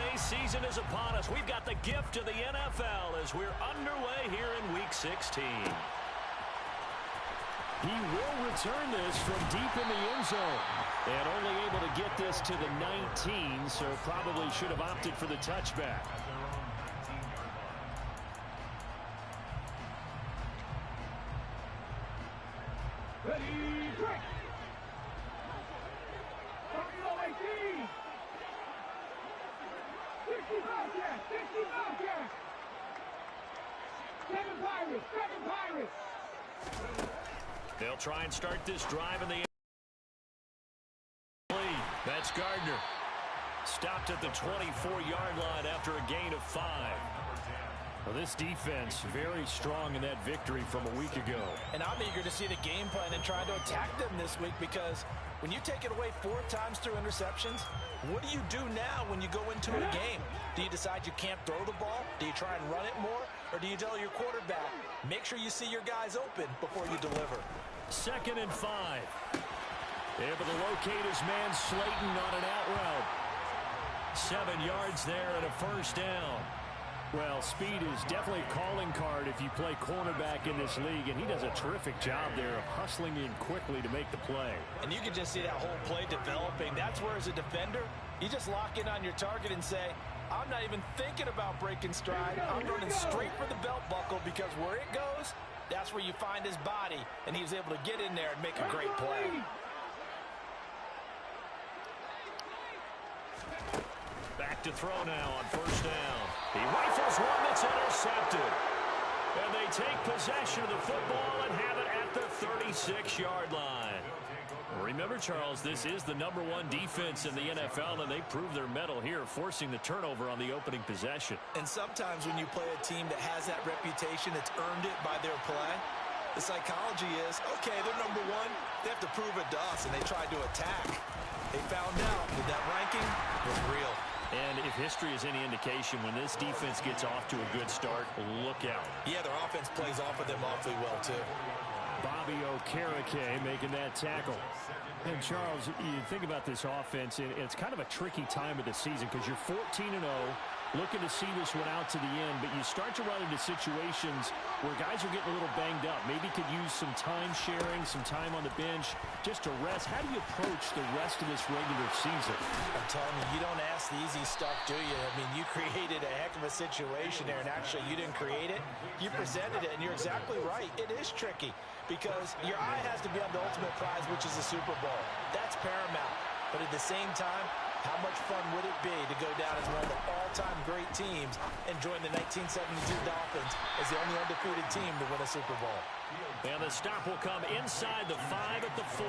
NBA season is upon us. We've got the gift of the NFL as we're underway here in Week 16. He will return this from deep in the end zone. And only able to get this to the 19, so probably should have opted for the touchback. Ready, break. Seven Pirates. They'll try and start this drive in the lead. That's Gardner. Stopped at the 24-yard line after a gain of 5. Well, this defense very strong in that victory from a week ago. And I'm eager to see the game plan and try to attack them this week, because when you take it away 4 times through interceptions, what do you do now when you go into a game? Do you decide you can't throw the ball? Do you try and run it more? Or do you tell your quarterback, make sure you see your guys open before you deliver? 2nd and 5. Able to locate his man Slayton on an out route. 7 yards there and a first down. Well, speed is definitely a calling card if you play cornerback in this league, and he does a terrific job there of hustling in quickly to make the play. And you can just see that whole play developing. That's where, as a defender, you just lock in on your target and say, I'm not even thinking about breaking stride. I'm running straight for the belt buckle, because where it goes, that's where you find his body, and he was able to get in there and make a great play. Back to throw now on first down. He rifles one that's intercepted. And they take possession of the football and have it at the 36-yard line. Remember, Charles, this is the #1 defense in the NFL, and they prove their mettle here, forcing the turnover on the opening possession. And sometimes when you play a team that has that reputation, it's earned it by their play, the psychology is, okay, they're #1, they have to prove it to us, and they tried to attack. They found out that that ranking was real. And if history is any indication, when this defense gets off to a good start, look out. Yeah, their offense plays off of them awfully well, too. Bobby Okereke making that tackle. And, Charles, you think about this offense, and it's kind of a tricky time of the season because you're 14-0, looking to see this one out to the end, but you start to run into situations where guys are getting a little banged up. Maybe could use some time sharing, some time on the bench just to rest. How do you approach the rest of this regular season? I'm telling you, you don't ask the easy stuff, do you? I mean, you created a heck of a situation there, and actually you didn't create it. You presented it, and you're exactly right. It is tricky because your eye has to be on the ultimate prize, which is the Super Bowl. That's paramount. But at the same time, how much fun would it be to go down as one of the all-time great teams and join the 1972 Dolphins as the only undefeated team to win a Super Bowl? And the stop will come inside the 5 at the 4.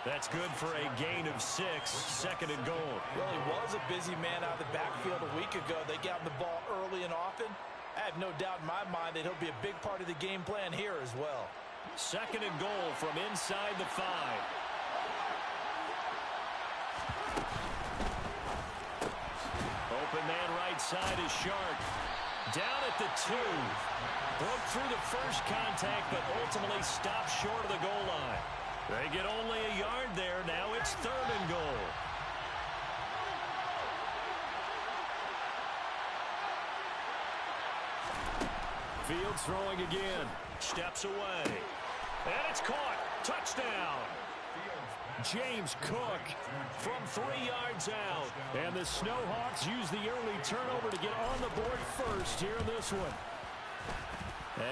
That's good for a gain of 6, 2nd and goal. Well, he was a busy man out of the backfield a week ago. They got him the ball early and often. I have no doubt in my mind that he'll be a big part of the game plan here as well. 2nd and goal from inside the 5. Open man right side is Shark. Down at the 2. Broke through the first contact, but ultimately stopped short of the goal line. They get only a yard there. Now it's 3rd and goal. Fields throwing again. Steps away. And it's caught. Touchdown. James Cook from 3 yards out. And the Snowhawks use the early turnover to get on the board first here in this one.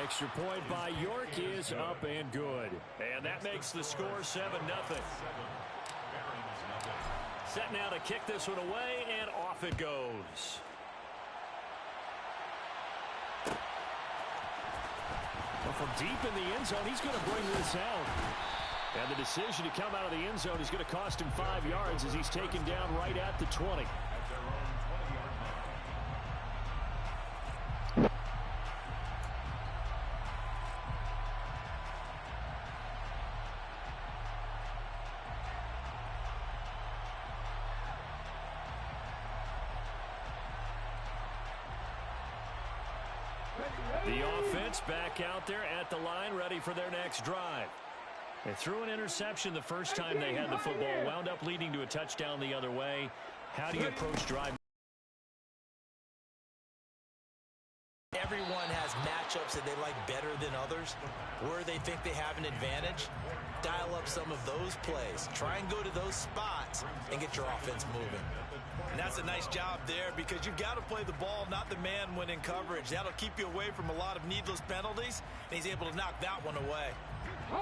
Extra point by York is up and good. And that makes the score 7-0. Set now to kick this one away, and off it goes. Well, from deep in the end zone, he's going to bring this out. And the decision to come out of the end zone is going to cost him 5 yards as he's taken down right at the 20. The offense back out there at the line, ready for their next drive. They threw an interception the first time they had the football, wound up leading to a touchdown the other way. How do you approach drive everyone has matchups that they like better than others, where they think they have an advantage, dial up some of those plays. Try and go to those spots and get your offense moving. And that's a nice job there because you've got to play the ball, not the man when in coverage. That'll keep you away from a lot of needless penalties, and he's able to knock that one away.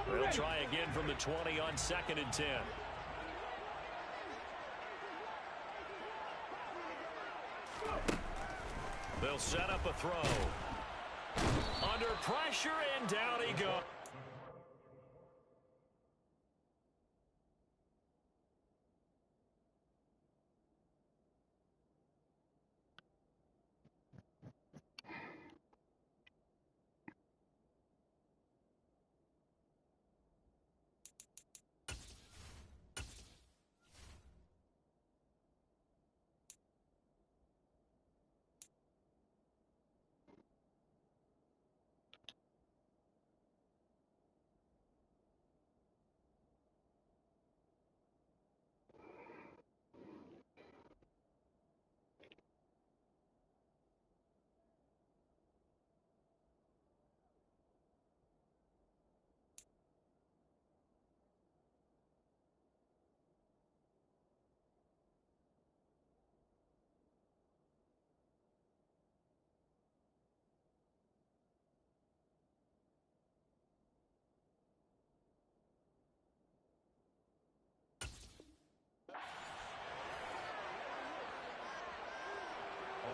They'll try again from the 20 on 2nd and 10. They'll set up a throw. Under pressure, and down he goes.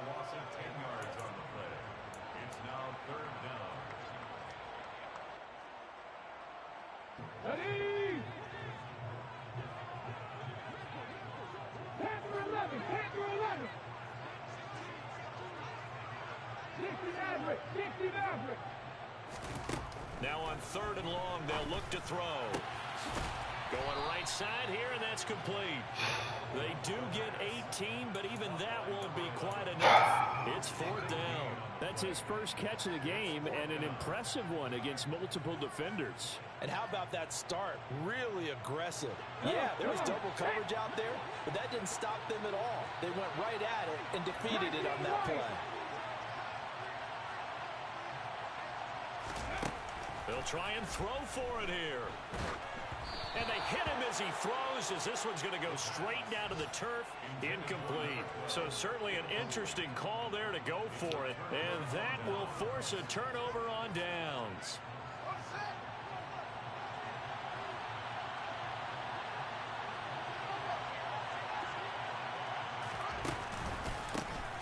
Loss of 10 yards on the play. It's now 3rd down. Ready! Panther 11, Panther 11. 60 Maverick, 60 Maverick. Now on 3rd and long, they'll look to throw. Going right side here, and that's complete. They do get 18, but even that won't be quite enough. It's 4th down. That's his first catch of the game, and an impressive one against multiple defenders. And how about that start? Really aggressive. Yeah, there was double coverage out there, but that didn't stop them at all. They went right at it and defeated it on that play. They'll try and throw for it here. And they hit him as he throws, as this one's going to go straight down to the turf. Incomplete. So certainly an interesting call there to go for it. And that will force a turnover on downs.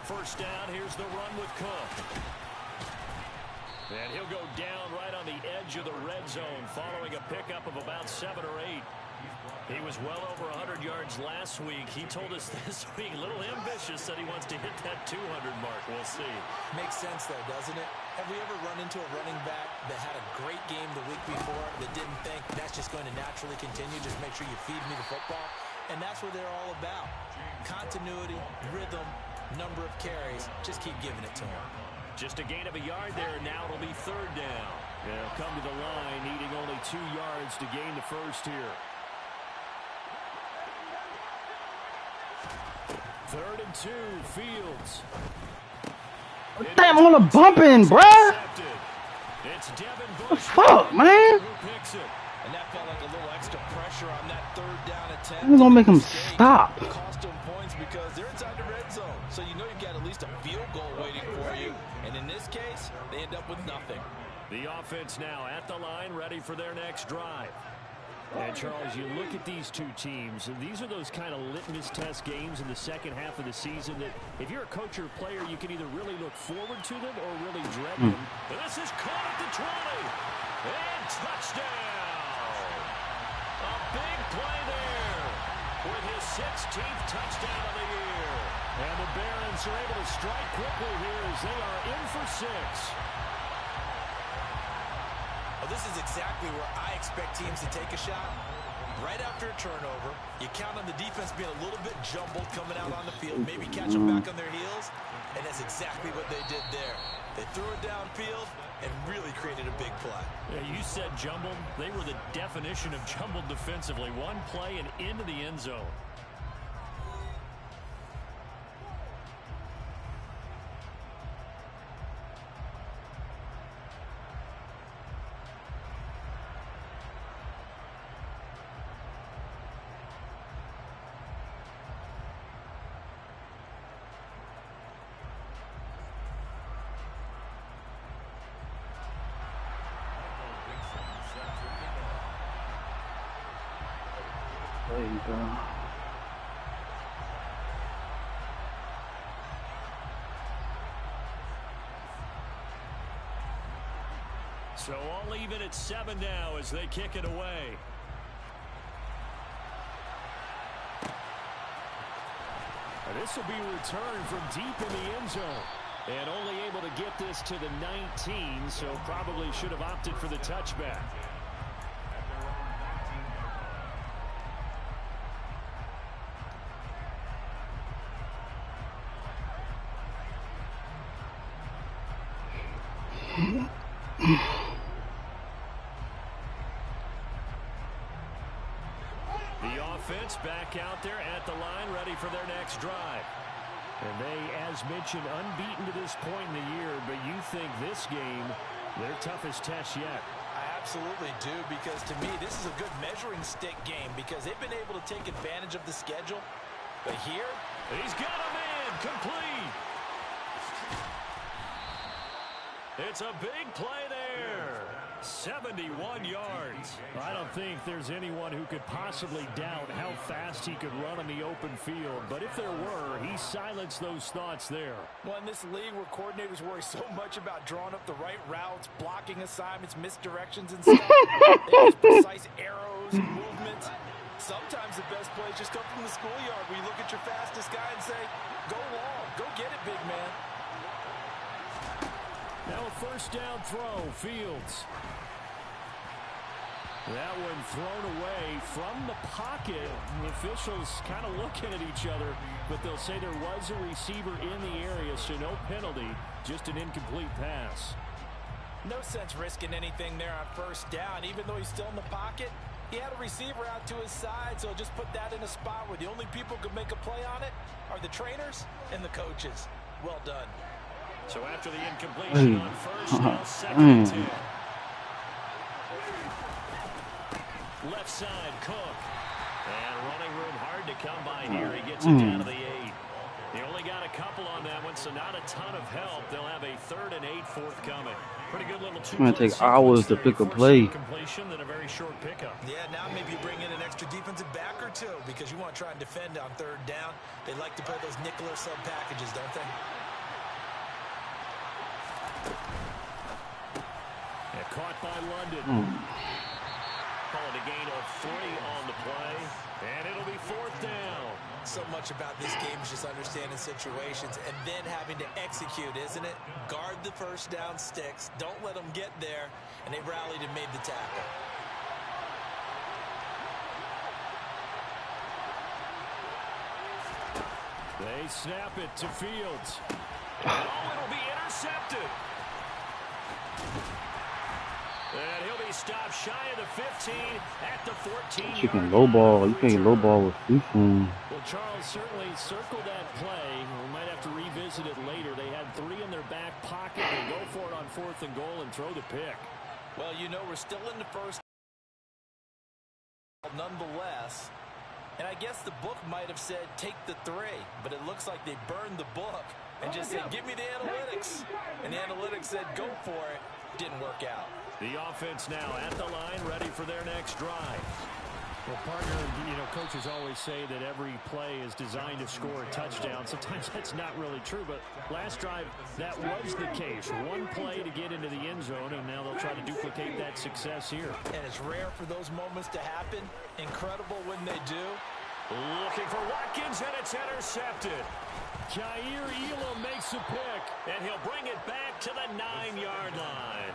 First down, here's the run with Cook. And he'll go down right on the edge of the red zone following a pickup of about 7 or 8. He was well over 100 yards last week. He told us this week, a little ambitious, that he wants to hit that 200 mark. We'll see. Makes sense, though, doesn't it? Have we ever run into a running back that had a great game the week before that didn't think that's just going to naturally continue? Just make sure you feed me the football. And that's what they're all about. Continuity, rhythm, number of carries. Just keep giving it to him. Just a gain of a yard there. Now it'll be 3rd down. They'll come to the line, needing only 2 yards to gain the first here. 3rd and 2, Fields. Damn, I'm on a bumping, bruh. It's Devin What Bush. the fuck, man? Who picks it? And that felt like a little extra pressure on that 3rd down attempt. I'm gonna make him stop. It cost them points because they're inside the red zone. So you know you've got at least a field goal waiting for you. And in this case, they end up with nothing. The offense now at the line, ready for their next drive. And, Charles, you look at these two teams, and these are those kind of litmus test games in the second half of the season that if you're a coach or a player, you can either really look forward to them or really dread them. But this is caught at the 20. And touchdown. A big play there with his 16th touchdown of the year. And the Barons are able to strike quickly here as they are in for 6. Well, this is exactly where I expect teams to take a shot. Right after a turnover, you count on the defense being a little bit jumbled coming out on the field, maybe catch them back on their heels, and that's exactly what they did there. They threw it downfield and really created a big play. Yeah, you said jumbled. They were the definition of jumbled defensively. One play and into the end zone. There you go. So all even at 7 now as they kick it away. And this will be returned from deep in the end zone. And only able to get this to the 19, so probably should have opted for the touchback. The offense back out there at the line, ready for their next drive. And they, as mentioned, unbeaten to this point in the year, but you think this game, their toughest test yet. I absolutely do, because to me, this is a good measuring stick game because they've been able to take advantage of the schedule. But here, he's got a man complete. It's a big play there. 71 yards. I don't think there's anyone who could possibly doubt how fast he could run on the open field. But if there were, he silenced those thoughts there. Well, in this league where coordinators worry so much about drawing up the right routes, blocking assignments, misdirections, and stuff, they use precise arrows and movements. Sometimes the best plays just come from the schoolyard where you look at your fastest guy and say, go long, go get it, big man. Now a first down throw, Fields. That one thrown away from the pocket. The officials kind of looking at each other, but they'll say there was a receiver in the area, so no penalty, just an incomplete pass. No sense risking anything there on first down. Even though he's still in the pocket, he had a receiver out to his side, so just put that in a spot where the only people who could make a play on it are the trainers and the coaches. Well done. So after the incompletion on first, now second and 10. Left side, Cook. And running room hard to come by here. He gets it down to the 8. He only got a couple on that one, so not a ton of help. They'll have a 3rd and 8 forthcoming. Pretty good little two. It's going to take hours to pick a play. Completion, then a very short pickup. Yeah, now maybe you bring in an extra defensive back or two because you want to try and defend on 3rd down. They like to play those nickel or sub packages, don't they? And caught by London. Call it a gain of 3 on the play. And it'll be 4th down. So much about this game is just understanding situations and then having to execute, isn't it? Guard the first down sticks. Don't let them get there. And they rallied and made the tackle. They snap it to Fields. Oh, it'll be intercepted. And he'll be stopped shy of the 15 at the 14. You can low ball. You can't low ball with Houston. Well, Charles certainly circled that play. We might have to revisit it later. They had 3 in their back pocket. They go for it on 4th and goal and throw the pick. Well, you know, we're still in the first nonetheless. And I guess the book might have said take the 3, but it looks like they burned the book and just said give me the analytics. And the analytics said go for it. Didn't work out. The offense now at the line, ready for their next drive. Well, partner, you know, coaches always say that every play is designed to score a touchdown. Sometimes that's not really true, but last drive, that was the case. One play to get into the end zone, and now they'll try to duplicate that success here. And it's rare for those moments to happen. Incredible when they do. Looking for Watkins, and it's intercepted. Jair Elam makes a pick. And he'll bring it back to the 9-yard line.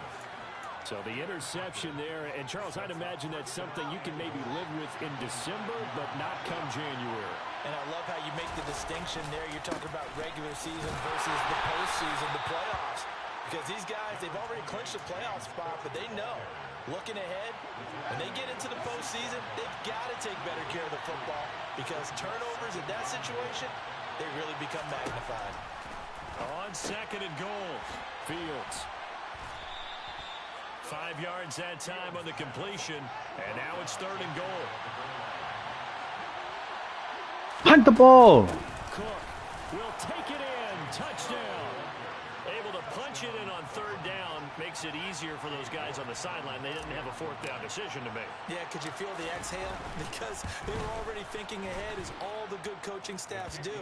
So the interception there, and Charles, I'd imagine that's something you can maybe live with in December, but not come January. And I love how you make the distinction there. You're talking about regular season versus the postseason, the playoffs. Because these guys, they've already clinched a playoff spot, but they know, looking ahead, when they get into the postseason, they've got to take better care of the football because turnovers in that situation, they really become magnified. On 2nd and goal, Fields. 5 yards that time on the completion, and now it's 3rd and goal. Hunt the ball. Cook will take it in. Touchdown. Able to punch it in on 3rd down. Make makes it easier for those guys on the sideline. They didn't have a fourth down decision to make. Yeah, could you feel the exhale? Because they were already thinking ahead, as all the good coaching staffs do.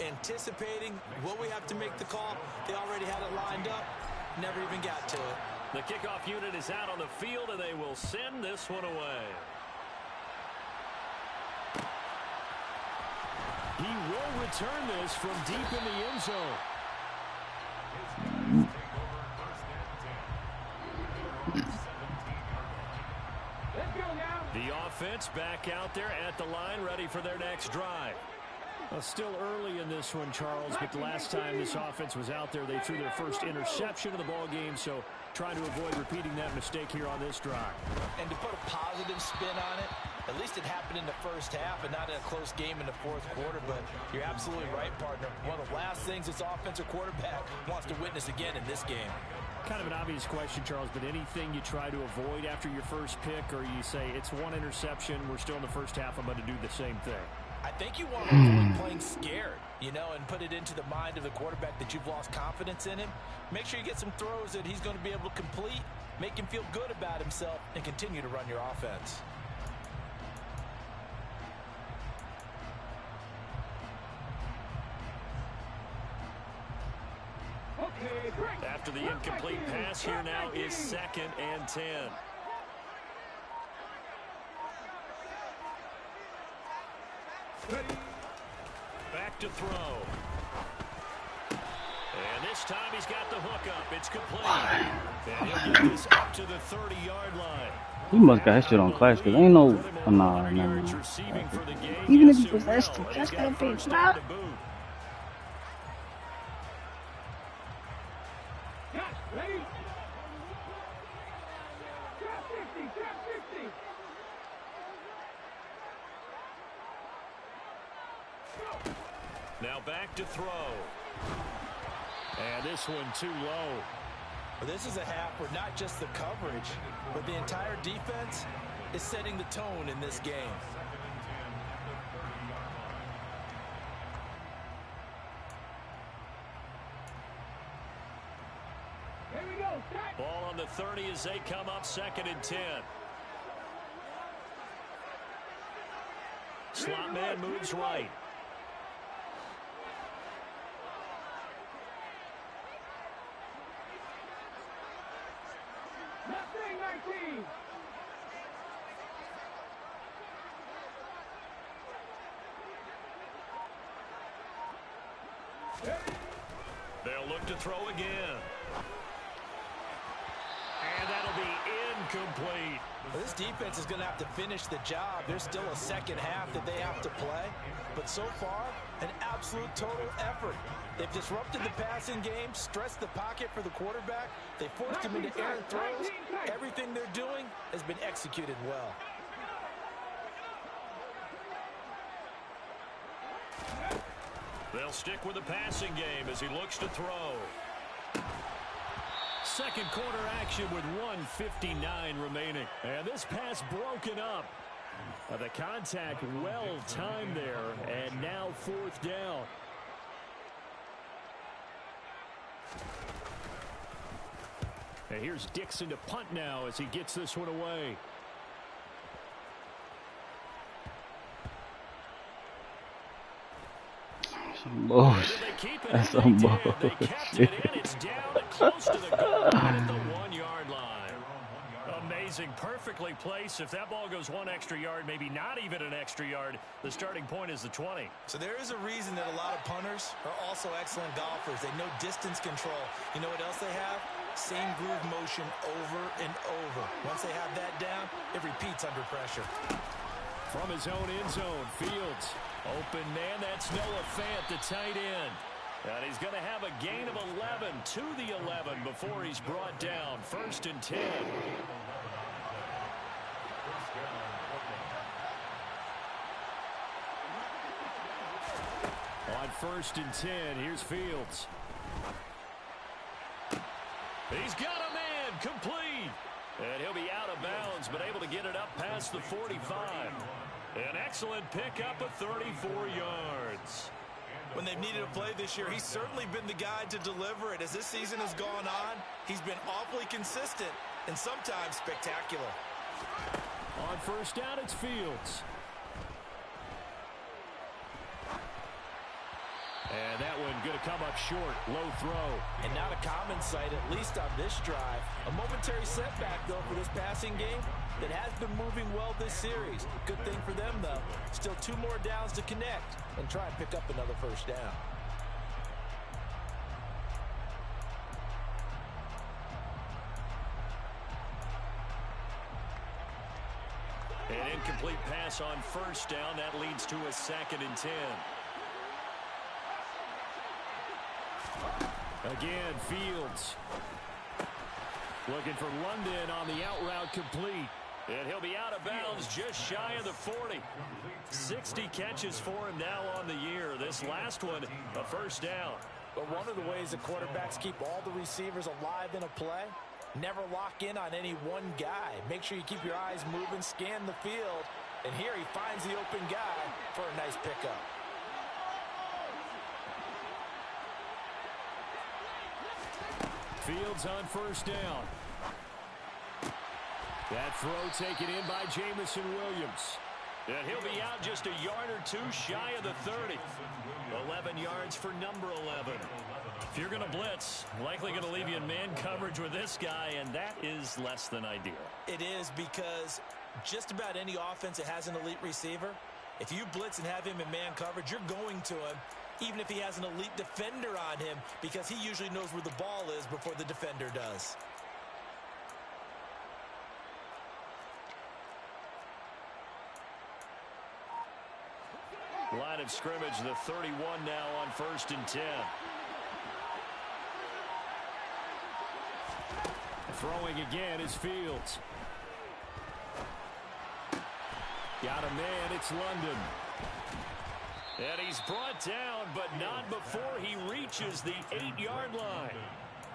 Anticipating, will we have to make the call? They already had it lined up. Never even got to it. The kickoff unit is out on the field, and they will send this one away. He will return this from deep in the end zone. The offense back out there at the line, ready for their next drive. Well, still early in this one, Charles, but the last time this offense was out there, they threw their first interception of the ball game, so trying to avoid repeating that mistake here on this drive. And to put a positive spin on it, at least it happened in the first half and not in a close game in the fourth quarter, but you're absolutely right, partner. One of the last things this offensive quarterback wants to witness again in this game. Kind of an obvious question, Charles, but anything you try to avoid after your first pick, or you say it's one interception, we're still in the first half, I'm going to do the same thing? I think you want to avoid playing scared, you know, and put it into the mind of the quarterback that you've lost confidence in him. Make sure you get some throws that he's going to be able to complete, make him feel good about himself, and continue to run your offense. After the incomplete pass, here now is 2nd and 10. Back to throw. And this time he's got the hook up. It's complete. And he'll get this up to the 30-yard line. He must got his shit on class because ain't no. Nah. Even if he possessed to catch that bitch, nah. Now back to throw. And this one too low. Well, this is a half where not just the coverage, but the entire defense is setting the tone in this game. Here we go. Ball on the 30 as they come up 2nd and 10. Slot man moves right. They'll look to throw again. And that'll be incomplete. Well, this defense is going to have to finish the job. There's still a second half that they have to play. But so far, an absolute total effort. They've disrupted the passing game, stressed the pocket for the quarterback. They forced him into errant throws. Everything they're doing has been executed well. They'll stick with the passing game as he looks to throw. Second quarter action with 1:59 remaining. And this pass broken up. The contact well timed there. And now 4th down. And here's Dixon to punt now as he gets this one away. That's some bullshit. They kept it in. It's down and close to the goal line at the 1-yard line. Amazing. Perfectly placed. If that ball goes 1 extra yard, maybe not even an extra yard, the starting point is the 20. So there is a reason that a lot of punters are also excellent golfers. They know distance control. You know what else they have? Same groove motion over and over. Once they have that down, it repeats under pressure. From his own end zone, Fields. Open man, that's Noah Fant, the tight end. And he's going to have a gain of 11 to the 11 before he's brought down. 1st and 10. On 1st and 10, here's Fields. He's got a man, complete. And he'll be out of bounds, but able to get it up past the 45. An excellent pickup of 34 yards. When they've needed a play this year, he's certainly been the guy to deliver it. As this season has gone on, he's been awfully consistent and sometimes spectacular. On first down, it's Fields. And that one going to come up short. Low throw. And not a common sight, at least on this drive. A momentary setback, though, for this passing game that has been moving well this series. Good thing for them, though. Still 2 more downs to connect and try and pick up another first down. An incomplete pass on first down. That leads to a 2nd and 10. Again, Fields. Looking for London on the out route complete. And he'll be out of bounds just shy of the 40. 60 catches for him now on the year. This last one, a first down. But one of the ways the quarterbacks keep all the receivers alive in a play, never lock in on any one guy. Make sure you keep your eyes moving, scan the field. And here he finds the open guy for a nice pickup. Fields on first down. That throw taken in by Jameson Williams. And he'll be out just a yard or 2 shy of the 30. 11 yards for number 11. If you're going to blitz, likely going to leave you in man coverage with this guy, and that is less than ideal. It is, because just about any offense that has an elite receiver, if you blitz and have him in man coverage, you're going to him, even if he has an elite defender on him, because he usually knows where the ball is before the defender does. Line of scrimmage, the 31 now on 1st and 10. Throwing again is Fields. Got a man, it's London. And he's brought down, but not before he reaches the 8-yard line.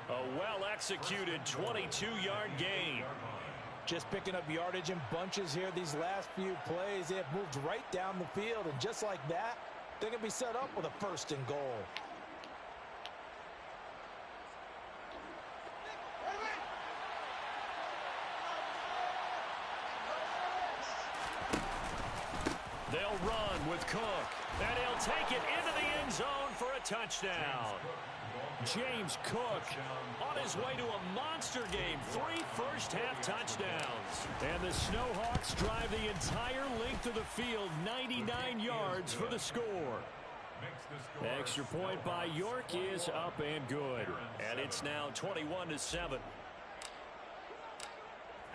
A well-executed 22-yard gain. Just picking up yardage in bunches here these last few plays. They have moved right down the field, and just like that, they're going to be set up with a 1st and goal. They'll run with Cook, and he'll take it into the end zone for a touchdown. James Cook on his way to a monster game. 3 first-half touchdowns. And the Snowhawks drive the entire length of the field, 99 yards for the score. Extra point by York is up and good. And it's now 21-7.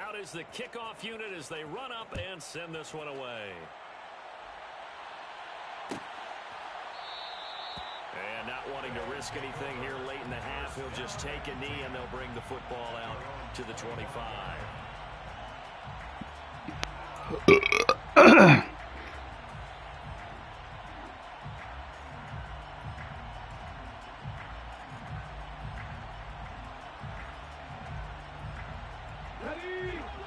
Out is the kickoff unit as they run up and send this one away. And not wanting to risk anything here late in the half, he'll just take a knee and they'll bring the football out to the 25.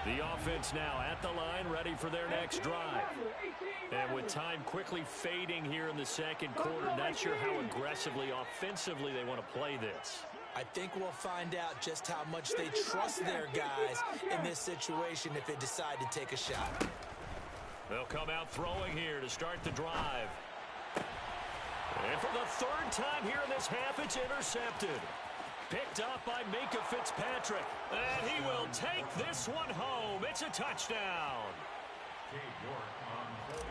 The offense now at the line, ready for their next drive. And with time quickly fading here in the second quarter, not sure how aggressively, offensively they want to play this. I think we'll find out just how much they trust their guys in this situation if they decide to take a shot. They'll come out throwing here to start the drive. And for the 3rd time here in this half, it's intercepted. Picked up by Minkah Fitzpatrick. And he will take this one home. It's a touchdown.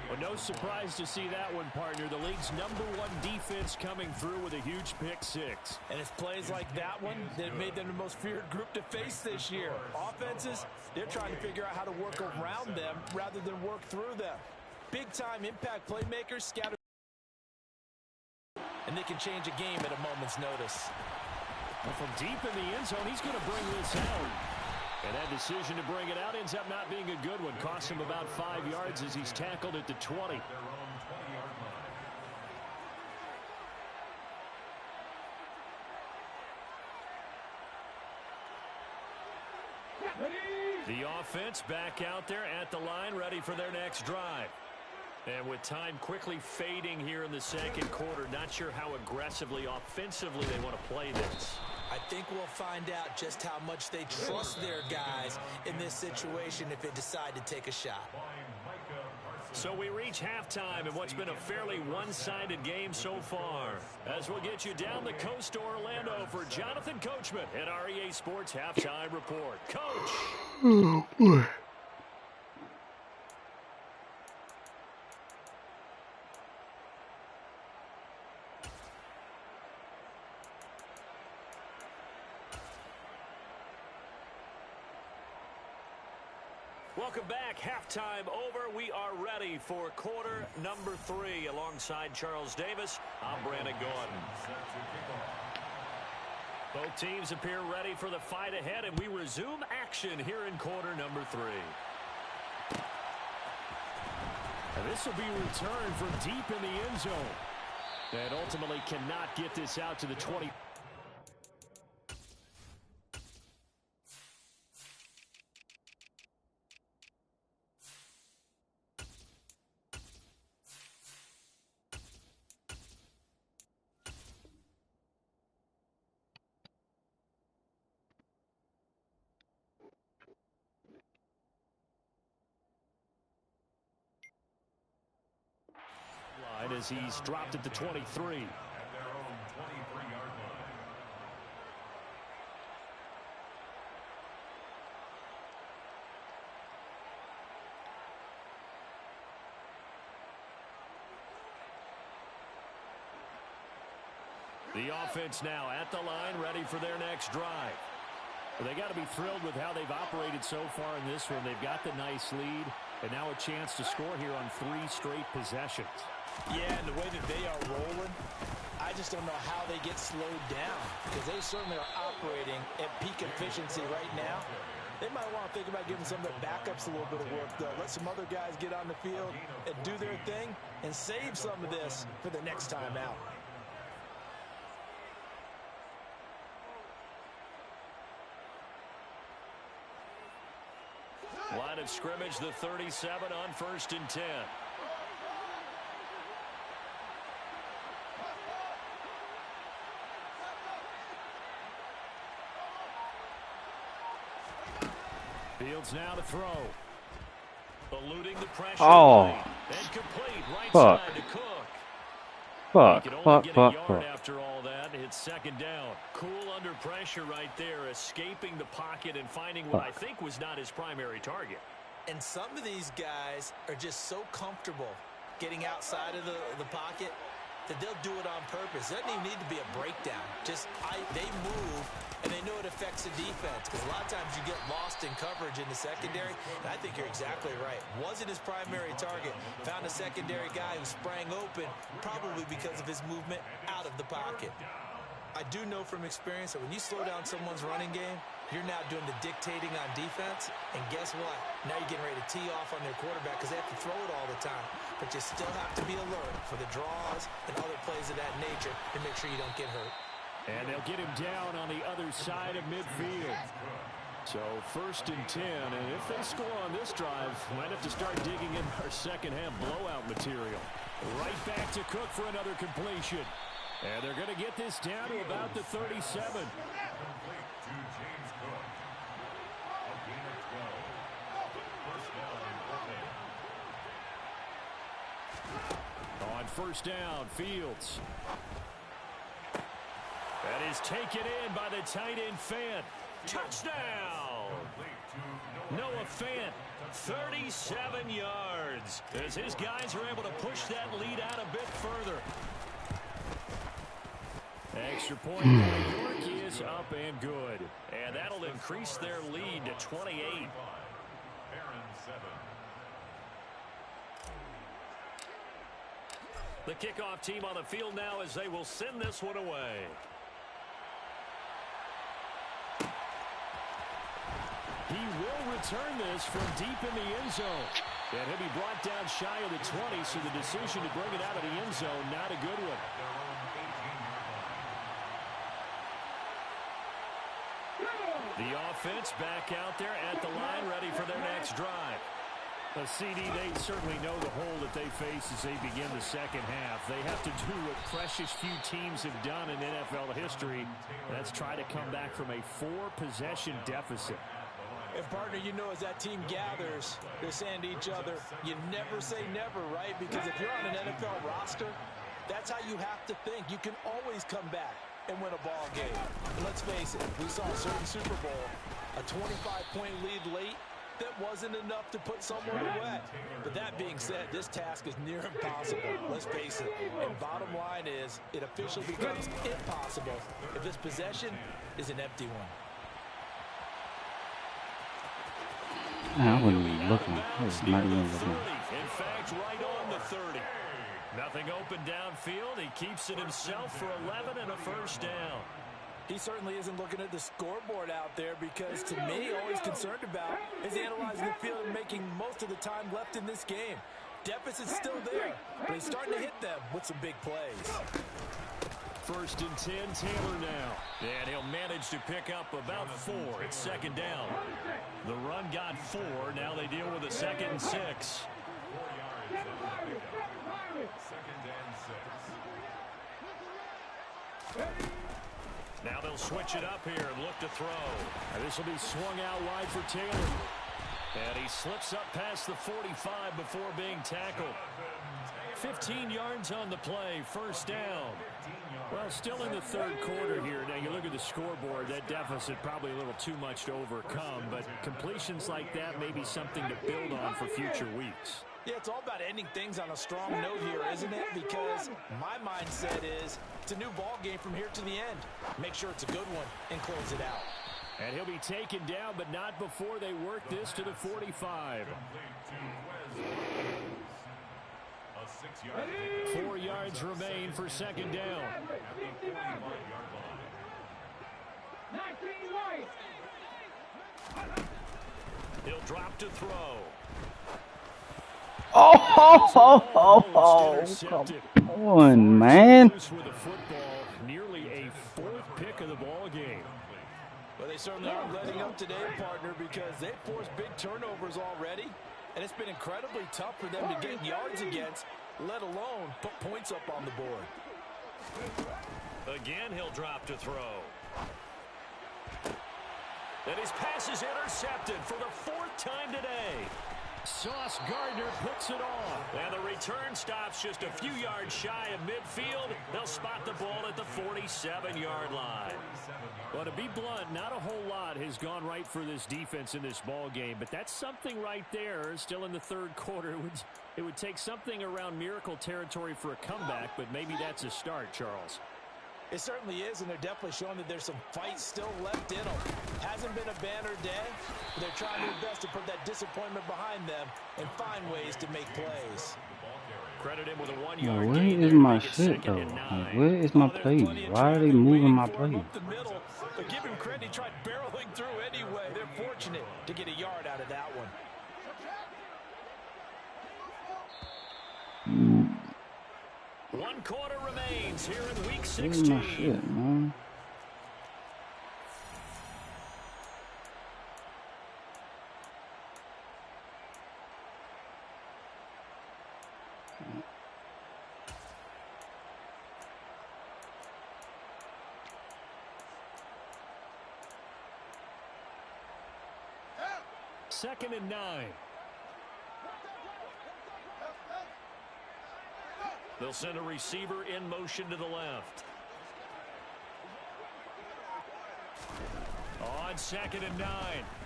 Well, no surprise to see that one, partner. The league's #1 defense coming through with a huge pick 6. And it's plays like that one that made them the most feared group to face this year. Offenses, they're trying to figure out how to work around them rather than work through them. Big-time impact playmakers scatter. And they can change a game at a moment's notice. Well, from deep in the end zone, he's going to bring this out. And that decision to bring it out ends up not being a good one. Cost him about 5 yards as he's tackled at the 20. The offense back out there at the line, ready for their next drive. And with time quickly fading here in the second quarter, not sure how aggressively, offensively they want to play this. I think we'll find out just how much they trust their guys in this situation if they decide to take a shot. So we reach halftime in what's been a fairly one-sided game so far. As we'll get you down the coast to Orlando for Jonathan Coachman at our EA Sports Halftime Report. Coach! Oh, boy. Welcome back. Halftime over. We are ready for quarter number 3. Alongside Charles Davis, I'm Brandon Gaudin. Both teams appear ready for the fight ahead, and we resume action here in quarter number 3. And this will be returned from deep in the end zone. And ultimately cannot get this out to the 20. As he's dropped at the 23. At their own 23-yard line. The offense now at the line, ready for their next drive. Well, they got to be thrilled with how they've operated so far in this one. They've got the nice lead, and now a chance to score here on 3 straight possessions. Yeah, and the way that they are rolling, I just don't know how they get slowed down, because they certainly are operating at peak efficiency right now. They might want to think about giving some of their backups a little bit of work, though. Let some other guys get on the field and do their thing and save some of this for the next time out. Line of scrimmage, the 37 on 1st and 10. Fields now to throw. Eluding the pressure. Oh. And complete right Fuck. side to Cook. Fuck, He can only fuck, get fuck, a yard fuck. after all that. It's second down. Cool under pressure right there, escaping the pocket and finding what I think was not his primary target. And some of these guys are just so comfortable getting outside of the pocket that they'll do it on purpose. It doesn't even need to be a breakdown. They move, and they know it affects the defense, because a lot of times you get lost in coverage in the secondary, and I think you're exactly right. Wasn't his primary target. Found a secondary guy who sprang open, probably because of his movement out of the pocket. I do know from experience that when you slow down someone's running game, you're now doing the dictating on defense, and guess what? Now you're getting ready to tee off on their quarterback because they have to throw it all the time. But you still have to be alert for the draws and other plays of that nature to make sure you don't get hurt. And they'll get him down on the other side of midfield. So 1st and 10, and if they score on this drive, might have to start digging in our second-half blowout material. Right back to Cook for another completion. And they're going to get this down to about the 37. On 1st down, Fields. That is taken in by the tight end Fant. Touchdown! Noah Fant, 37 yards. As his guys are able to push that lead out a bit further. Extra point by York is up and good. And that'll increase their lead to 28. The kickoff team on the field now as they will send this one away. He will return this from deep in the end zone. And he'll be brought down shy of the 20, so the decision to bring it out of the end zone, not a good one. The offense back out there at the line, ready for their next drive. CD, they certainly know the hole that they face as they begin the second half. They have to do what precious few teams have done in NFL history. That's try to come back from a 4-possession deficit. And, partner, you know, as that team gathers, they're saying to each other, you never say never, right? Because if you're on an NFL roster, that's how you have to think. You can always come back and win a ball game. And let's face it, we saw a certain Super Bowl, a 25-point lead late, that wasn't enough to put someone away. But that being said, this task is near impossible. Let's face it. And bottom line is, it officially becomes impossible if this possession is an empty one. I wasn't even looking. I was not even looking. In fact, right on the 30. Nothing open downfield. He keeps it himself for 11 and a first down. He certainly isn't looking at the scoreboard out there because, to me, all he's concerned about is analyzing the field and making most of the time left in this game. Deficit's still there, but he's starting to hit them with some big plays. First and 10, Taylor now. And he'll manage to pick up about 4. It's second down. The run got 4. Now they deal with a second and 6. 4 yards. Second and 6. Now they'll switch it up here and look to throw. And this will be swung out wide for Taylor. And he slips up past the 45 before being tackled. 15 yards on the play, first down. Well, still in the third quarter here. Now, you look at the scoreboard, that deficit probably a little too much to overcome, but completions like that may be something to build on for future weeks. Yeah, it's all about ending things on a strong note here, isn't it? Because my mindset is it's a new ball game from here to the end. Make sure it's a good one and close it out. And he'll be taken down, but not before they work this to the 45. 4 yards remain for second down. 19 right. He'll drop to throw. Come on, man. With the football, nearly a 4th pick of the ball game. Well, they certainly aren't letting up today, partner, because they've forced big turnovers already, and it's been incredibly tough for them to get yards against, let alone put points up on the board. Again, he'll drop to throw. And his pass is intercepted for the 4th time today. Sauce Gardner puts it off. And the return stops just a few yards shy of midfield. They'll spot the ball at the 47-yard line. Well, to be blunt, not a whole lot has gone right for this defense in this ball game, but that's something right there. Still in the third quarter. It would take something around miracle territory for a comeback, but maybe that's a start, Charles. It certainly is, and they're definitely showing that there's some fight still left in them. Hasn't been a banner day, but they're trying their best to put that disappointment behind them and find ways to make plays. Credit him with a 1-yard Where gain is there to my make it shit, though? 2nd and 9. Like, where is my plays? Why are they moving my plays? But give him credit, he tried barreling through anyway. They're fortunate to get a yard out of that one. One quarter remains here in week Where's 16. my shit, man? Second and 9. They'll send a receiver in motion to the left. On second and 9,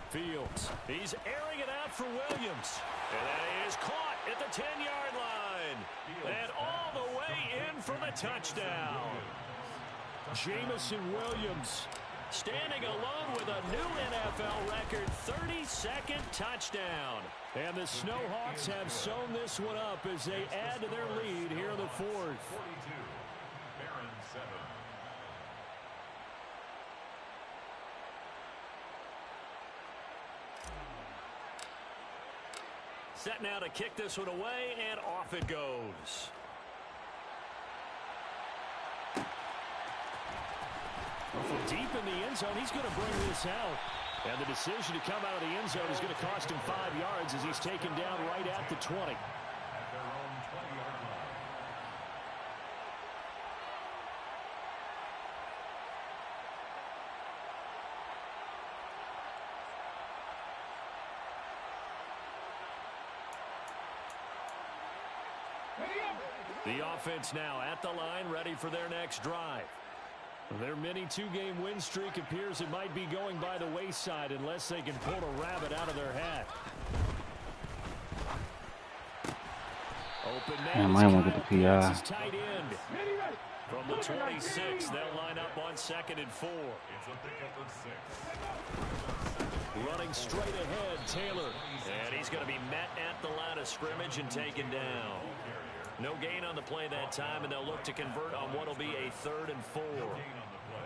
Fields. He's airing it out for Williams. And that is caught at the 10-yard line. And all the way in for the touchdown. Jameson Williams standing alone with a new NFL record 32nd touchdown. And the Snowhawks have sewn this one up as they add to their lead here in the 4th. 42. Barron 7. Set now to kick this one away, and off it goes. From deep in the end zone, he's going to bring this out. And the decision to come out of the end zone is going to cost him 5 yards as he's taken down right at the 20. At their own 20-yard line. The offense now at the line, ready for their next drive. Their mini two-game win streak appears it might be going by the wayside unless they can pull a rabbit out of their hat. Open man. I might want to get the PI. Tight end. From the 26, they'll line up on 2nd and 4. It's a pickup of 6. Running straight ahead, Taylor. And he's going to be met at the line of scrimmage and taken down. No gain on the play that time, and they'll look to convert on what will be a 3rd and 4.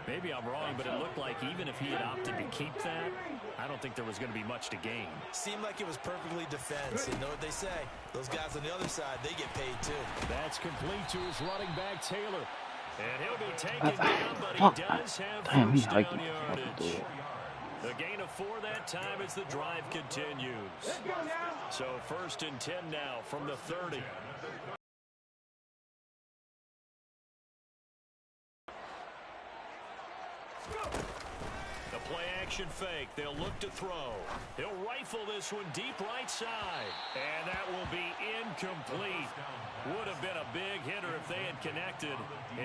Maybe I'm wrong, but it looked like even if he had opted to keep that, I don't think there was going to be much to gain. Seemed like it was perfectly defense. You know what they say? Those guys on the other side, they get paid too. That's complete to his running back, Taylor. And he'll be taken down, but he does have first down yardage. The gain of 4 that time as the drive continues. So 1st and 10 now from the 30. The play-action fake. They'll look to throw. He'll rifle this one deep right side. And that will be incomplete. Would have been a big hitter if they had connected.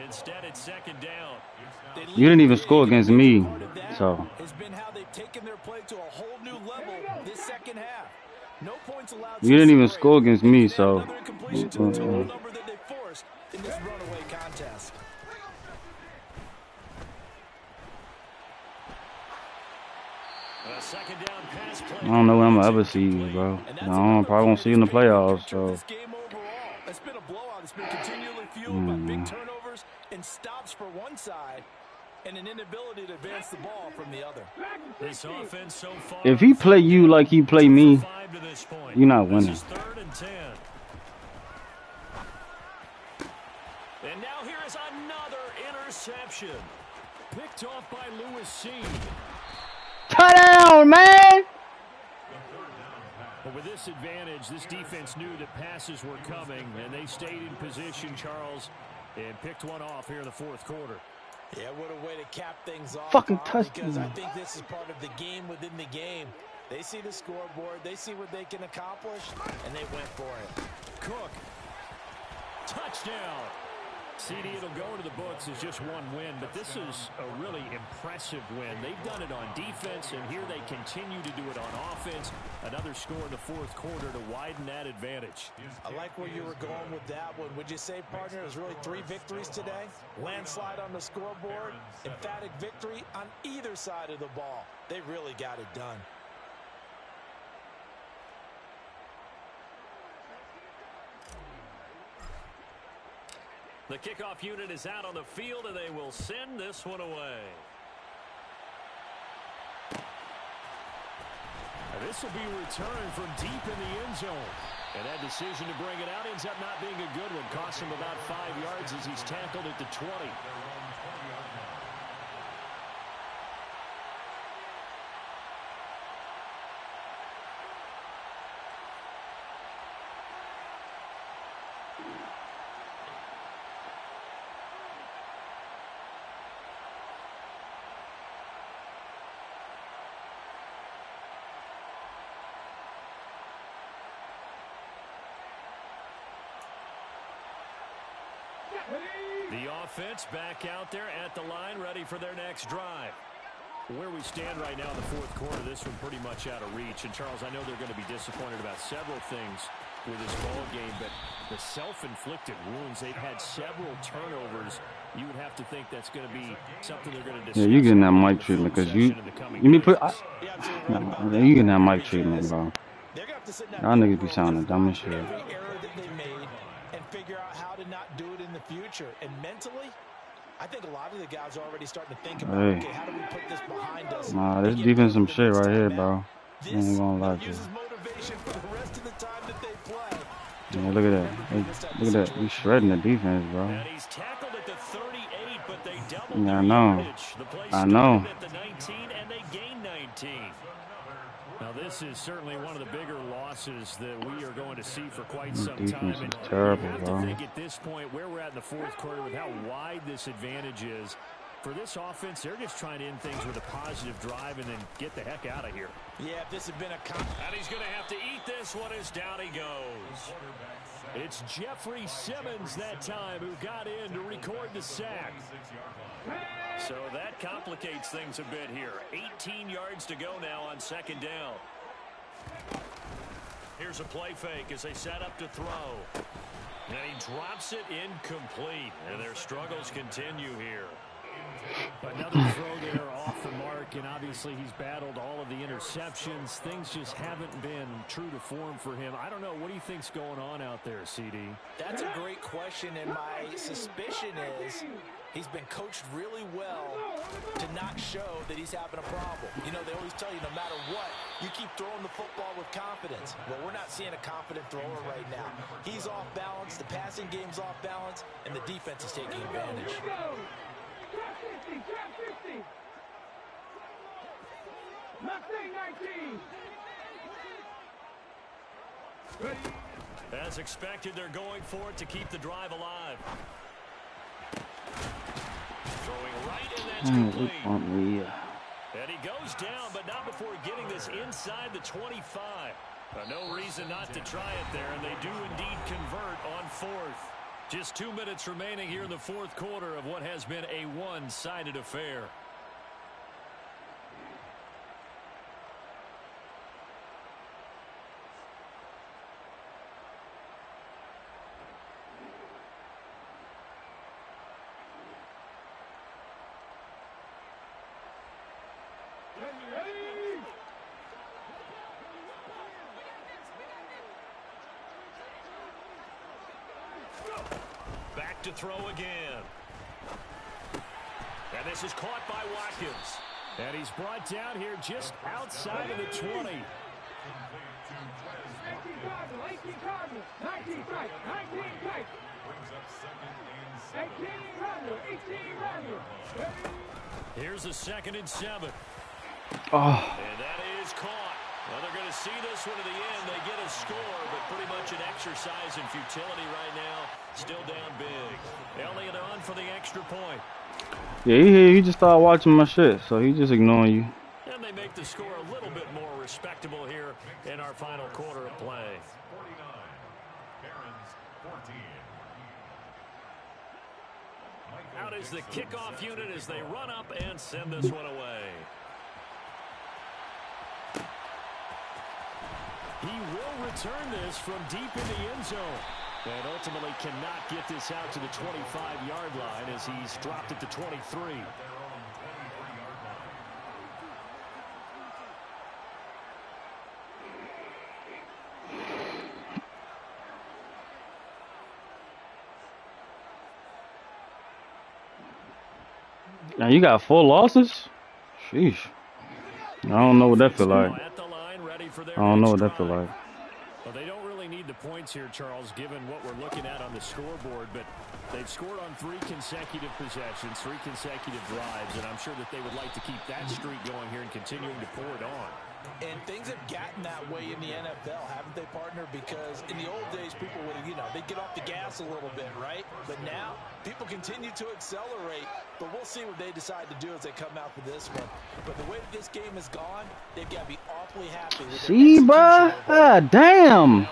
Instead, it's 2nd down. You didn't even score against me, so. Has been how they've taken their play to a whole new level this second half. No points allowed. You didn't even score against me, so. Another incompletion to the total number that they forced in this runaway contest. A 2nd down pass play. I don't know when I'm going to ever see you, bro. Probably won't see you in the playoffs, so. It's been a blowout. It's been continually fueled by big turnovers and stops for one side and an inability to advance the ball from the other. This offense so far, If he play you like he play me, you're not winning. This is 3rd and 10. And now here is another interception. Picked off by Lewis Seed. Touchdown, man! But with this advantage, this defense knew that passes were coming, and they stayed in position, Charles, and picked one off here in the 4th quarter. Yeah, what a way to cap things off. Fucking because I touchdown. think this is part of the game within the game. They see the scoreboard, they see what they can accomplish, and they went for it. Cook. Touchdown. CD, it'll go into the books as just one win, but this is a really impressive win. They've done it on defense, and here they continue to do it on offense. Another score in the 4th quarter to widen that advantage. I like where you were going with that one. Would you say, partner, it was really 3 victories today? Landslide on the scoreboard, emphatic victory on either side of the ball. They really got it done. The kickoff unit is out on the field, and they will send this one away. And this will be returned from deep in the end zone. And that decision to bring it out ends up not being a good one. Costs him about 5 yards as he's tackled at the 20. The offense back out there at the line, ready for their next drive. Where we stand right now in the 4th quarter, this one pretty much out of reach. And, Charles, I know they're going to be disappointed about several things with this ball game, but the self-inflicted wounds, they've had several turnovers. You would have to think that's going to be something they're going to discuss. Yeah, you getting that mic treatment because you need put. You getting that mic treatment, bro. Y'all niggas be sounding dumb as shit. Figure out how to not do it in the future. And mentally, I think a lot of the guys are already starting to think about, okay, how do we put this behind us? Nah, this defense some shit right here, bro. I ain't gonna lie to you. Motivation for the rest of the time that they play. Yeah, look at that. Look at that. He's shredding the defense, bro. And he's tackled at the 38, but they doubled yeah, I know. The play I know. at the 19, and they gained 19. Now, this is certainly one of the bigger losses that we are going to see for quite some time. Defense is terrible, you have bro. to think at this point where we're at in the fourth quarter with how wide this advantage is. For this offense, they're just trying to end things with a positive drive and then get the heck out of here. Yeah, if this had been a... And he's going to have to eat this one as down he goes. It's Jeffrey Simmons that time who got in to record the sack. So that complicates things a bit here. 18 yards to go now on second down. Here's a play fake as they set up to throw. And he drops it incomplete. And their struggles continue here. Another throw there off the mark, and obviously he's battled all of the interceptions. Things just haven't been true to form for him. I don't know. What do you think's going on out there, CD? That's a great question, and my suspicion is he's been coached really well to not show that he's having a problem. You know, they always tell you no matter what, you keep throwing the football with confidence. Well, we're not seeing a confident thrower right now. He's off balance, the passing game's off balance, and the defense is taking advantage. Trap 50. Mustang 19. As expected, they're going for it to keep the drive alive. Throwing right, and that's complete. And he goes down, but not before getting this inside the 25. No reason not to try it there, and they do indeed convert on fourth. Just 2 minutes remaining here in the fourth quarter of what has been a one-sided affair. Back to throw again. And this is caught by Watkins. And he's brought down here just outside of the 20. 18 Cardinals, 19 strike, 19 strike. 18 Cardinals. Here's a 2nd and 7. Oh. And that is caught. Well, they're going to see this one to the end. They get a score, but pretty much an exercise in futility right now. Still down big. Elliott on for the extra point. Yeah, he just started watching my shit, so he just ignoring you. And they make the score a little bit more respectable here in our final quarter of play. 49, Barons 14. Out is the kickoff unit as they run up and send this one away. He will return this from deep in the end zone. And ultimately cannot get this out to the 25-yard line as he's dropped it to 23. Now you got 4 losses? Sheesh. I don't know what that feel like. I don't know what that feel like. Well, they don't really need the points here, Charles, given what we're looking at on the scoreboard, but they've scored on 3 consecutive possessions, 3 consecutive drives, and I'm sure that they would like to keep that streak going here and continuing to pour it on. And things have gotten that way in the NFL, haven't they, partner? Because in the old days, people would, they'd get off the gas a little bit, right? But now, people continue to accelerate. But we'll see what they decide to do as they come out for this one. But the way that this game has gone, they've got to be awfully happy with See, bruh? God damn.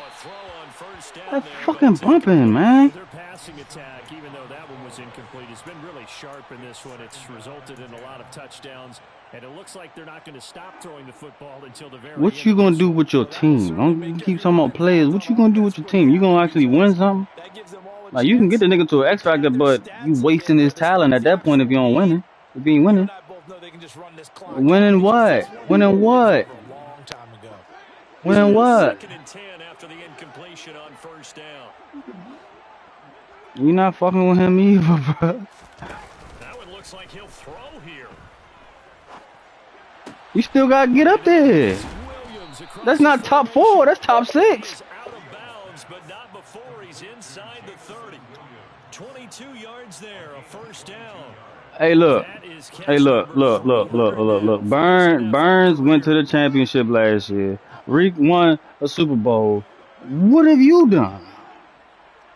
That fucking bumping, man. Their passing attack, even though that one was incomplete, has been really sharp in this one. It's resulted in a lot of touchdowns. And it looks like they're not going to stop throwing the football until the very end. What you going to do with your team? Don't keep talking about players. What you going to do with your team? You going to actually win something? Like, you can get the nigga to an X Factor, but you wasting his talent at that point if you don't win. If you ain't winning. Winning what? Winning what? Winning what? You're not fucking with him either, bro. That one looks like he'll throw here. You still got to get up there. That's not top 4. That's top 6. Out of bounds, but not before he's inside the 30. 22 yards there, a first down. Hey, look. That is Hey, catching look, look, perfectly look, look, for look, a look. first down Burns went to conversion. the championship last year. Reek won a Super Bowl. What have you done?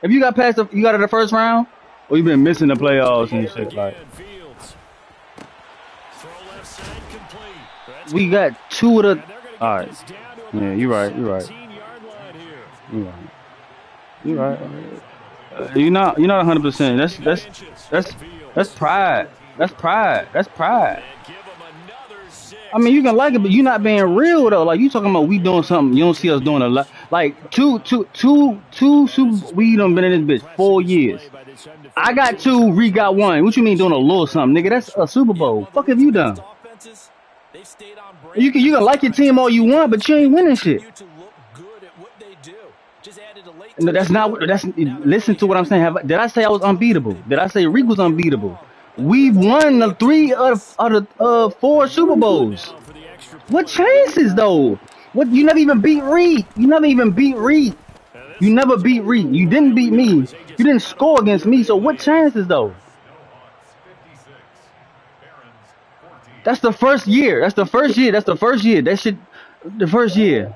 Have you got past you got to the first round? Or you been missing the To playoffs the and air shit? Like, again, Fields. Throw left side complete. That's we caught. got two of the. And they're going to All get right. this down to Yeah, about the you're right. You're right. 17-yard line here. You're right. You're right. You're not 100%. That's Good that's inches. that's that's Fields. pride. That's pride. That's pride. And give him another I 6. mean, you He's can like it, but gone you're for not a being real though. touchdown. Like you talking about we doing something. You don't see us doing a lot. Like two And this Super. has We been done been another in this bitch impressive 4 years. display by this I undefeated got team. two. Reed got one. What you mean doing a little something, nigga? That's a Super Yeah, Bowl. one of the Fuck have reasons you best done? offenses, they've stayed on You brand can in you can these like your team all contests you want, but because you they ain't winning shit. continue to look good at what they do. Just added a late No, that's not. touchdown. That's Now they're listen really to what hitting I'm the saying. road. Did I say I was Just tough. unbeatable? They've Did I been say Reek all was year unbeatable? long. But We let's take a won the look at three this. of the four Super Now Bowls. for the extra What point. chances though? What you never even beat Reed. You never even beat Reed. And You this never one's beat Reed. You didn't beat overthrown me. as they You just didn't cut score off against the me. So early what lead. chances though? Snowhawks 56, Barons 14. That's the first year. That's the first year. That's the first year. That shit. The first year.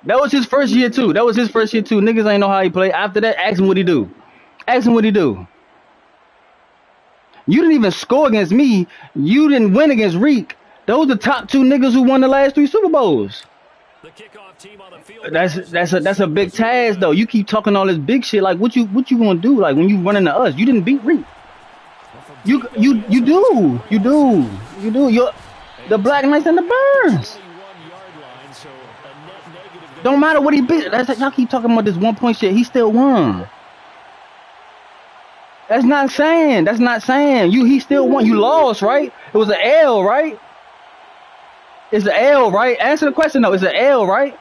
That was his first year too. That was his first year too. Niggas ain't know how he play. After that, ask him what he do. Ask him what he do. You didn't even score against me. You didn't win against Reek. Those the top two niggas who won the last three Super Bowls. The kickoff team on the field That's now as that's they a that's a set big this one task though. away. You keep talking all this big shit. Like what you gonna do? Like when you running to us, you didn't beat Reek. Well, from You deep, they'll you get you some extra do you points. do you do. You're And the he'll Black take Knights it and the at the Burns. 21-yard line, so a net negative Don't going matter what he forward. beat. That's y'all keep talking about this 1 point shit. He still won. That's not saying. That's not saying. He still won. You lost, right? It was an L, right? It's an L, right? Answer the question though. It's an L, right?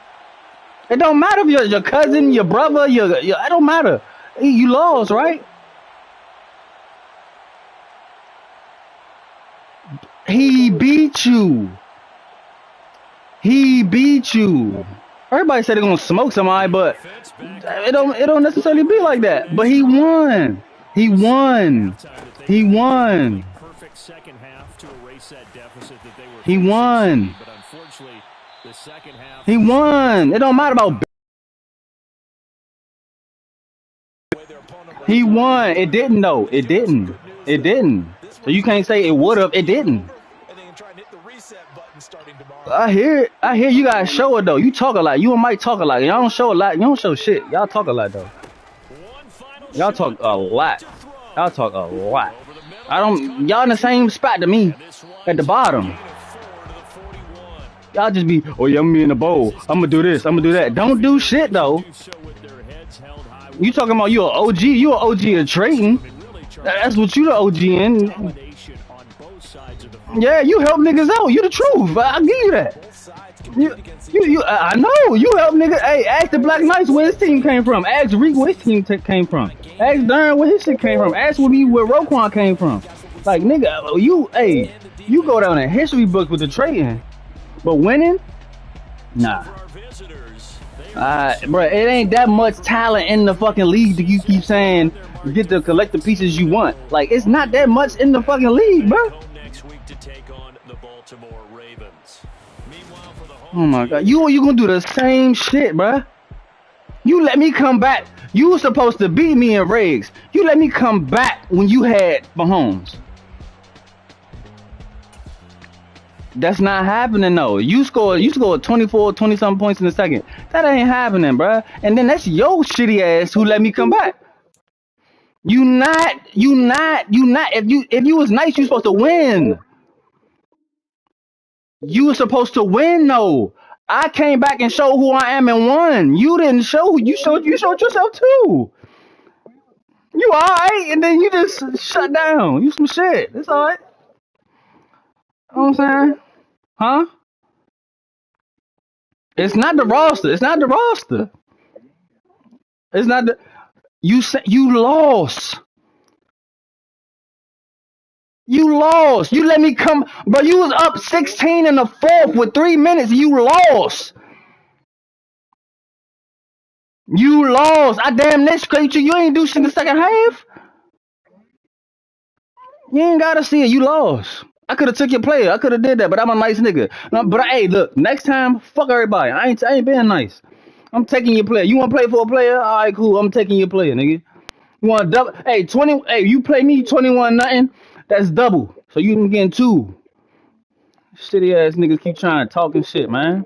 It don't matter if your cousin, your brother, your it don't matter. You lost, right? He beat you. He beat you. Everybody said they're gonna smoke somebody, but Defense back out to it don't act, necessarily getting be ready like for the that. But next he drive. won. He We said at won. halftime that they He needed to have a won. perfect second half to erase that deficit that they were He facing, won. Steve. But unfortunately, the second half He struggles won. to It don't matter about. The way their opponent will He respond. won. It didn't though. But It you do have some didn't. good news, It though. didn't. This So you can't Wednesday, say it this would have. game It will be didn't. over, and they can try and hit the reset button starting tomorrow. I hear it. I hear you guys show it though. You talk a lot. You and Mike talk a lot. Y'all don't show a lot. You don't show shit. Y'all talk a lot though. one final Y'all shot talk a lot. to throw. Y'all talk a lot. Over the middle, I it's don't. caught Y'all for in the 2. same spot to me. And this At the one's a bottom. gain of 4 to the 41. Y'all just be. Oh yeah, I'm gonna be in the bowl. I'm gonna do this. I'm gonna do that. Don't do shit though. Do so with their heads held high. You talking about you an OG? You an OG of trading? I mean, really, Charles, That's what you the OG in. domination on both sides of the field. Yeah, you help niggas out. You the truth. I'll give you that. Both sides You, compete against each other. I know. You help niggas. Hey, ask the Black Knights where his team came from. Ask Reek where his team came from. Ask Darren where his shit came from. Ask me where Roquan came from. Like, nigga, you go down in history books with the trading. But winning? Nah. For our visitors, they Bro, it ain't that much talent in the fucking league that you keep saying get to collect the pieces you want. Like, it's not that much in the fucking league, bro. home next week to take on the Baltimore Ravens. Meanwhile, for the Oh home my team, god, you gonna do the same shit, bruh. You let me come back. You were supposed to beat me in Riggs. You let me come back when you had Mahomes. That's not happening though. You scored 24, 20 something points in the second. That ain't happening, bruh. And then that's your shitty ass who let me come back. You not. If you was nice, you supposed to win. You were supposed to win though. I came back and showed who I am and won. You didn't show. You showed yourself too. You alright, and then you just shut down. You some shit. It's alright. You know what I'm saying? Huh? It's not the roster. It's not the roster. It's not the. You lost. You lost. You let me come, bro. You was up 16 in the fourth with 3 minutes. You lost. You lost. I damn near scraped you. You ain't do shit in the second half. You ain't gotta see it. You lost. I could have took your player. I could have did that, but I'm a nice nigga. No, but hey, look, next time, fuck everybody. I ain't being nice. I'm taking your player. You want to play for a player? All right, cool. I'm taking your player, nigga. You want to double? Hey, 20. Hey, you play me 21 nothing. That's double. So you can get two. Shitty ass niggas keep trying to talk and shit, man.